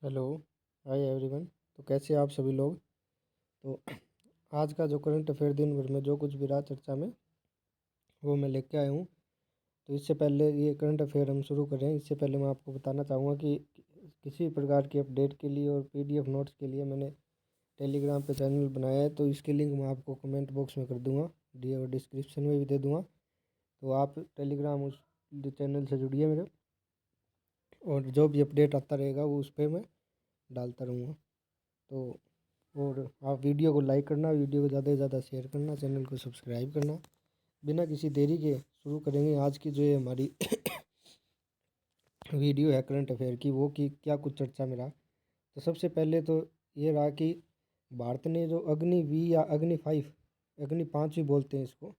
Hello. Hi everyone. तो कैसे हैं आप सभी लोग। तो आज का जो करंट अफेयर दिन भर में जो कुछ भी रहा चर्चा में वो मैं लेके आया हूँ। तो इससे पहले ये करंट अफेयर हम शुरू करें, इससे पहले मैं आपको बताना चाहूँगा कि किसी प्रकार की अपडेट के लिए और पीडीएफ नोट्स के लिए मैंने टेलीग्राम पे चैनल बनाया है। तो इसके लिंक मैं आपको कमेंट बॉक्स में कर दूँगा, डी और डिस्क्रिप्शन में भी दे दूँगा। तो आप टेलीग्राम उस चैनल से जुड़िए मेरे, और जो भी अपडेट आता रहेगा वो उस पर मैं डालता रहूँगा। तो और आप वीडियो को लाइक करना, वीडियो को ज़्यादा से ज़्यादा शेयर करना, चैनल को सब्सक्राइब करना। बिना किसी देरी के शुरू करेंगे आज की जो ये हमारी वीडियो है करंट अफेयर की, वो कि क्या कुछ चर्चा में रहा। तो सबसे पहले तो ये रहा कि भारत ने जो अग्नि-V या अग्नि-5, अग्नि-5 भी बोलते हैं इसको,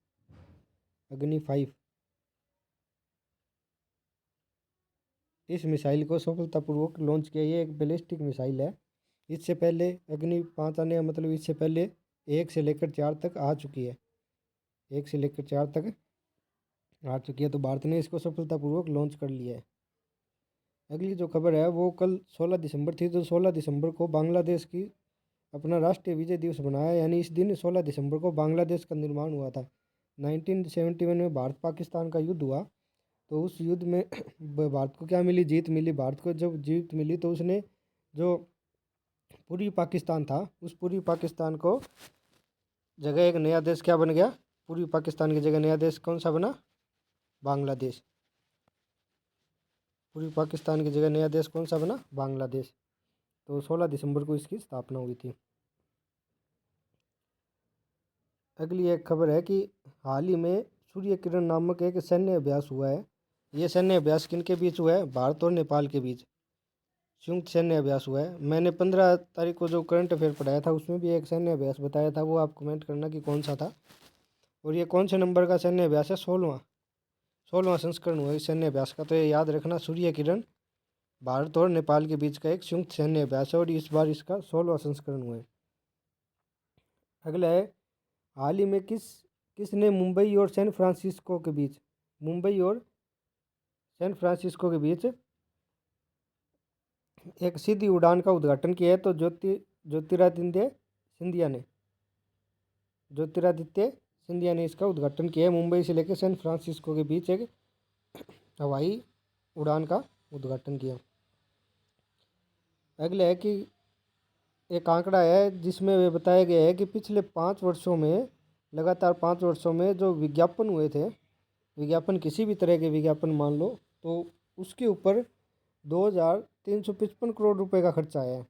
अग्नि-5, इस मिसाइल को सफलतापूर्वक लॉन्च किया। ये एक बैलिस्टिक मिसाइल है। इससे पहले अग्नि-5 आने का मतलब इससे पहले 1 से लेकर 4 तक आ चुकी है, 1 से लेकर 4 तक आ चुकी है। तो भारत ने इसको सफलतापूर्वक लॉन्च कर लिया है। अगली जो खबर है वो कल 16 दिसंबर थी। तो 16 दिसंबर को बांग्लादेश की अपना राष्ट्रीय विजय दिवस मनाया, यानी इस दिन 16 दिसंबर को बांग्लादेश का निर्माण हुआ था। 1971 में भारत पाकिस्तान का युद्ध हुआ। तो उस युद्ध में भारत को क्या मिली, जीत मिली। भारत को जब जीत मिली तो उसने जो पूर्वी पाकिस्तान था, उस पूर्वी पाकिस्तान को जगह एक नया देश क्या बन गया, पूर्वी पाकिस्तान की जगह नया देश कौन सा बना, बांग्लादेश। पूर्वी पाकिस्तान की जगह नया देश कौन सा बना, बांग्लादेश। तो 16 दिसंबर को इसकी स्थापना हुई थी। अगली एक खबर है कि हाल ही में सूर्य किरण नामक एक सैन्य अभ्यास हुआ है। ये सैन्य अभ्यास किन के बीच हुआ है, भारत और नेपाल के बीच संयुक्त सैन्य अभ्यास हुआ है। मैंने 15 तारीख को जो करंट अफेयर पढ़ाया था उसमें भी एक सैन्य अभ्यास बताया था, वो आप कमेंट करना कि कौन सा था। और ये कौन से नंबर का सैन्य अभ्यास है, 16वां संस्करण हुआ इस सैन्य अभ्यास का। तो ये याद रखना, सूर्य किरण भारत और नेपाल के बीच का एक संयुक्त सैन्य अभ्यास है और इस बार इसका 16वां संस्करण हुआ है। अगला है, हाल ही में किसने मुंबई और सैन फ्रांसिस्को के बीच, मुंबई और सैन फ्रांसिस्को के बीच एक सीधी उड़ान का उद्घाटन किया है। तो ज्योतिरादित्य सिंधिया ने ज्योतिरादित्य सिंधिया ने इसका उद्घाटन किया है। मुंबई से लेकर सैन फ्रांसिस्को के बीच एक हवाई उड़ान का उद्घाटन किया। अगला है कि एक आंकड़ा है जिसमें वे बताया गया है कि पिछले 5 वर्षों में, लगातार 5 वर्षों में जो विज्ञापन हुए थे, विज्ञापन किसी भी तरह के विज्ञापन मान लो, तो उसके ऊपर 2,355 करोड़ रुपए का खर्चा आया है।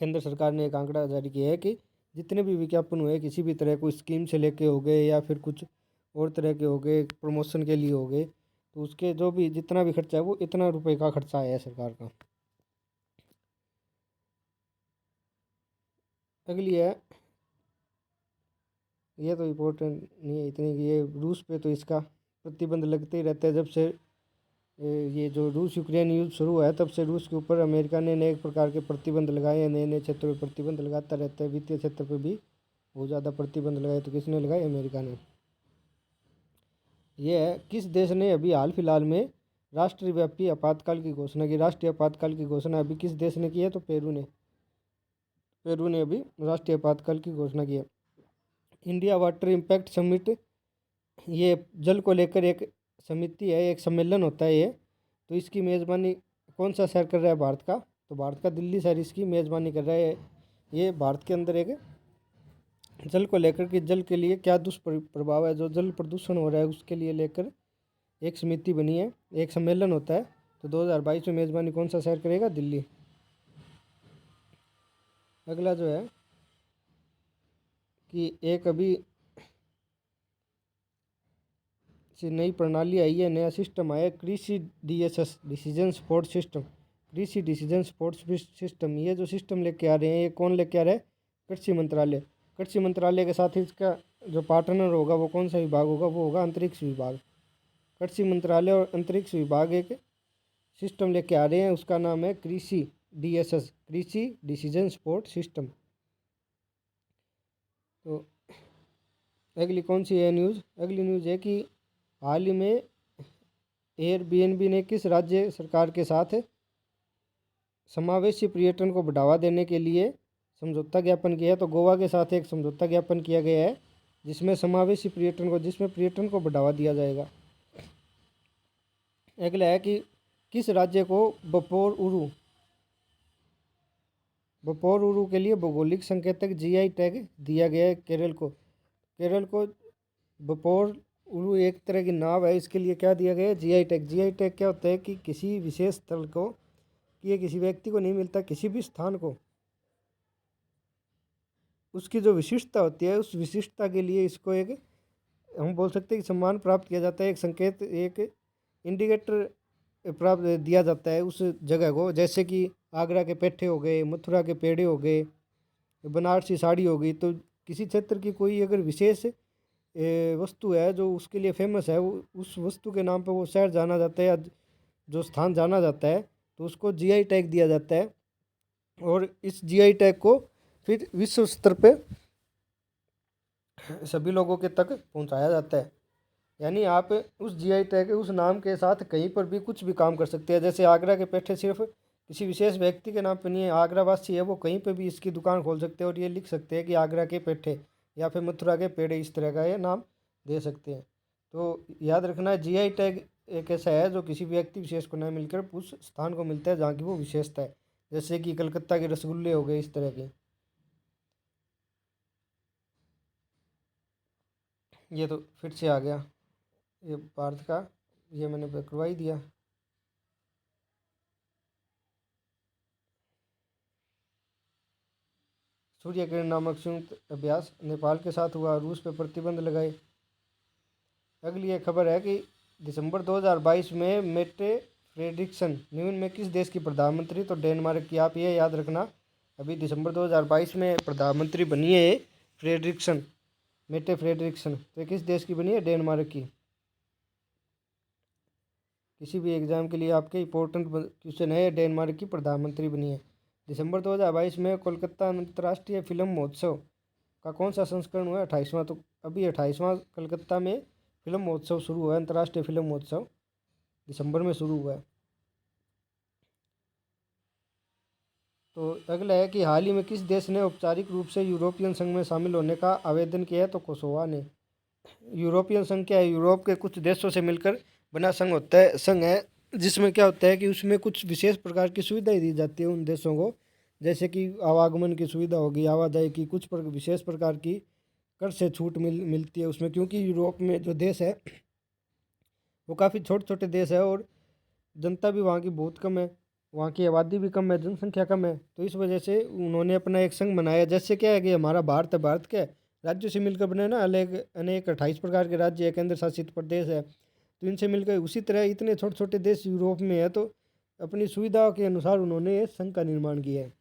केंद्र सरकार ने एक आंकड़ा जारी किया है कि जितने भी विज्ञापन हुए किसी भी तरह, कोई स्कीम से लेके हो गए या फिर कुछ और तरह के हो गए, प्रमोशन के लिए हो गए, तो उसके जो भी जितना भी खर्चा है वो इतना रुपए का खर्चा आया है सरकार का। अगली है, ये तो इम्पोर्टेंट नहीं है इतनी कि ये रूस पे तो इसका प्रतिबंध लगते ही रहता है। जब से ये जो रूस यूक्रेन युद्ध शुरू हुआ है तब से रूस के ऊपर अमेरिका ने अनेक प्रकार के प्रतिबंध लगाए हैं, नए नए क्षेत्रों पर प्रतिबंध लगाता रहता है। वित्तीय क्षेत्र पर भी बहुत ज़्यादा प्रतिबंध लगाए। तो किसने लगाए, अमेरिका ने। ये है, किस देश ने अभी हाल फिलहाल में राष्ट्रव्यापी आपातकाल की घोषणा की। राष्ट्रीय आपातकाल की घोषणा अभी किस देश ने की है, तो पेरू ने अभी राष्ट्रीय आपातकाल की घोषणा की है। इंडिया वाटर इम्पैक्ट समिट, ये जल को लेकर एक समिति है, एक सम्मेलन होता है ये। तो इसकी मेज़बानी कौन सा शहर कर रहा है, भारत का। तो भारत का दिल्ली शहर इसकी मेज़बानी कर रहा है। ये भारत के अंदर एक जल को लेकर के, जल के लिए क्या दुष्प्रभाव है, जो जल प्रदूषण हो रहा है उसके लिए लेकर एक समिति बनी है, एक सम्मेलन होता है। तो 2022 में मेज़बानी कौन सा शहर करेगा, दिल्ली। अगला जो है कि एक अभी से नई प्रणाली आई है, नया सिस्टम आया है, कृषि DSS, डिसीजन सपोर्ट सिस्टम। कृषि डिसीजन सपोर्ट सिस्टम, ये जो सिस्टम लेके आ रहे हैं, ये कौन लेके आ रहा है, कृषि मंत्रालय। कृषि मंत्रालय के साथ इसका जो पार्टनर होगा वो कौन सा विभाग होगा, वो होगा अंतरिक्ष विभाग। कृषि मंत्रालय और अंतरिक्ष विभाग एक सिस्टम लेके आ रहे हैं, उसका नाम है कृषि DSS, कृषि डिसीजन सपोर्ट सिस्टम। तो अगली कौन सी है न्यूज़, अगली न्यूज़ है कि हाल ही में एयरबीएनबी ने किस राज्य सरकार के साथ समावेशी पर्यटन को बढ़ावा देने के लिए समझौता ज्ञापन किया है। तो गोवा के साथ एक समझौता ज्ञापन किया गया है जिसमें समावेशी पर्यटन को बढ़ावा दिया जाएगा। अगला है कि किस राज्य को बपोर उरू के लिए भौगोलिक संकेतक जीआई टैग दिया गया है? केरल को बपोर उरू एक तरह की नाव है, इसके लिए क्या दिया गया है? GI tag. जीआई टैग क्या होता है कि किसी विशेष स्थल को, कि ये किसी व्यक्ति को नहीं मिलता, किसी भी स्थान को उसकी जो विशिष्टता होती है उस विशिष्टता के लिए इसको एक, हम बोल सकते हैं कि सम्मान प्राप्त किया जाता है, एक संकेत, एक इंडिकेटर प्राप्त दिया जाता है उस जगह को। जैसे कि आगरा के पेठे हो गए, मथुरा के पेड़े हो गए, बनारसी साड़ी हो गई। तो किसी क्षेत्र की कोई अगर विशेष वस्तु है जो उसके लिए फेमस है, वो उस वस्तु के नाम पर वो शहर जाना जाता है या जो स्थान जाना जाता है, तो उसको जीआई टैग दिया जाता है। और इस जीआई टैग को फिर विश्व स्तर पे सभी लोगों के तक पहुंचाया जाता है। यानी आप उस जीआई टैग, उस नाम के साथ कहीं पर भी कुछ भी काम कर सकते हैं। जैसे आगरा के पेठे सिर्फ किसी विशेष व्यक्ति के नाम पर नहीं है, आगरा वासी है वो कहीं पर भी इसकी दुकान खोल सकते हैं और ये लिख सकते हैं कि आगरा के पेठे या फिर मथुरा के पेड़े, इस तरह का ये नाम दे सकते हैं। तो याद रखना, जीआई टैग एक ऐसा है जो किसी व्यक्ति विशेष को न मिलकर उस स्थान को मिलता है जहाँ की वो विशेषता है। जैसे कि कलकत्ता के रसगुल्ले हो गए, इस तरह के। ये तो फिर से आ गया ये भारत का, ये मैंने करवा ही दिया। सूर्य किरण नामक संयुक्त अभ्यास नेपाल के साथ हुआ, रूस पर प्रतिबंध लगाए। अगली एक खबर है कि दिसंबर 2022 में मेटे फ्रेडरिक्सन न्यून में किस देश की प्रधानमंत्री? तो डेनमार्क की। आप ये याद रखना, अभी दिसंबर 2022 में प्रधानमंत्री बनी है फ्रेडरिक्सन, मेटे फ्रेडरिक्सन। तो किस देश की बनी है? डेनमार्क की। किसी भी एग्जाम के लिए आपके इंपॉर्टेंट क्वेश्चन है, डेनमार्क की प्रधानमंत्री बनी है। दिसंबर 2022 में कोलकाता अंतर्राष्ट्रीय फिल्म महोत्सव का कौन सा संस्करण हुआ? 28वां। तो अभी 28वां कलकत्ता में फिल्म महोत्सव शुरू हुआ है, अंतर्राष्ट्रीय फिल्म महोत्सव दिसंबर में शुरू हुआ है। तो अगला है कि हाल ही में किस देश ने औपचारिक रूप से यूरोपियन संघ में शामिल होने का आवेदन किया है? तो कोसोवा ने। यूरोपियन संघ क्या है? यूरोप के कुछ देशों से मिलकर बना संघ है जिसमें क्या होता है कि उसमें कुछ विशेष प्रकार की सुविधाएं दी जाती है उन देशों को। जैसे कि आवागमन की सुविधा होगी, आवाजाही की, कुछ विशेष प्रकार की कर से छूट मिलती है उसमें, क्योंकि यूरोप में जो देश है वो काफ़ी छोटे छोटे देश है और जनता भी वहाँ की बहुत कम है, वहाँ की आबादी भी कम है, जनसंख्या कम है। तो इस वजह से उन्होंने अपना एक संघ बनाया। जैसे क्या है कि हमारा भारत है, भारत के राज्यों से मिलकर बने ना अलग अनेक 28 प्रकार के राज्य है, केंद्र शासित प्रदेश है, तो इनसे मिलकर उसी तरह इतने छोटे छोटे देश यूरोप में है, तो अपनी सुविधाओं के अनुसार उन्होंने ये संघ का निर्माण किया है।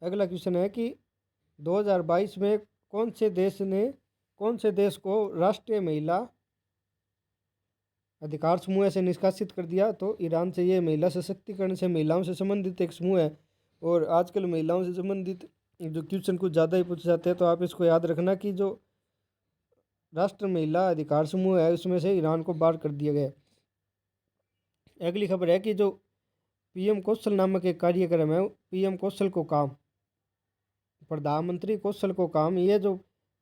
अगला क्वेश्चन है कि 2022 में कौन से देश को राष्ट्रीय महिला अधिकार समूह से निष्कासित कर दिया? तो ईरान से। ये महिला सशक्तिकरण से, महिलाओं से संबंधित एक समूह है और आजकल महिलाओं से संबंधित जो क्वेश्चन कुछ ज़्यादा ही पूछे जाते हैं, तो आप इसको याद रखना कि जो राष्ट्र महिला अधिकार समूह है उसमें से ईरान को बाहर कर दिया गया। अगली खबर है कि जो पीएम कौशल नामक एक कार्यक्रम है, पीएम कौशल को काम, प्रधानमंत्री कौशल को काम, ये जो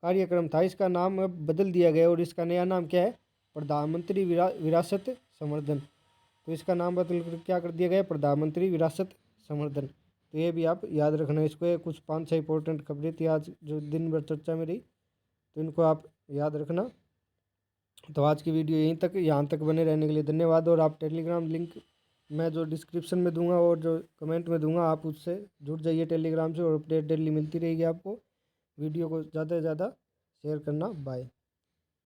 कार्यक्रम था इसका नाम अब बदल दिया गया और इसका नया नाम क्या है? प्रधानमंत्री विरासत संवर्धन। तो इसका नाम बदल कर क्या कर दिया गया? प्रधानमंत्री विरासत संवर्धन। तो ये भी आप याद रखना इसको। ये कुछ 5-6 इंपॉर्टेंट खबरें थी आज जो दिन भर चर्चा में रही, तो इनको आप याद रखना। तो आज की वीडियो यहीं तक, यहाँ तक बने रहने के लिए धन्यवाद। और आप टेलीग्राम लिंक मैं जो डिस्क्रिप्शन में दूंगा और जो कमेंट में दूंगा, आप उससे जुड़ जाइए टेलीग्राम से और अपडेट डेली मिलती रहेगी आपको। वीडियो को ज़्यादा से ज़्यादा शेयर करना। बाय।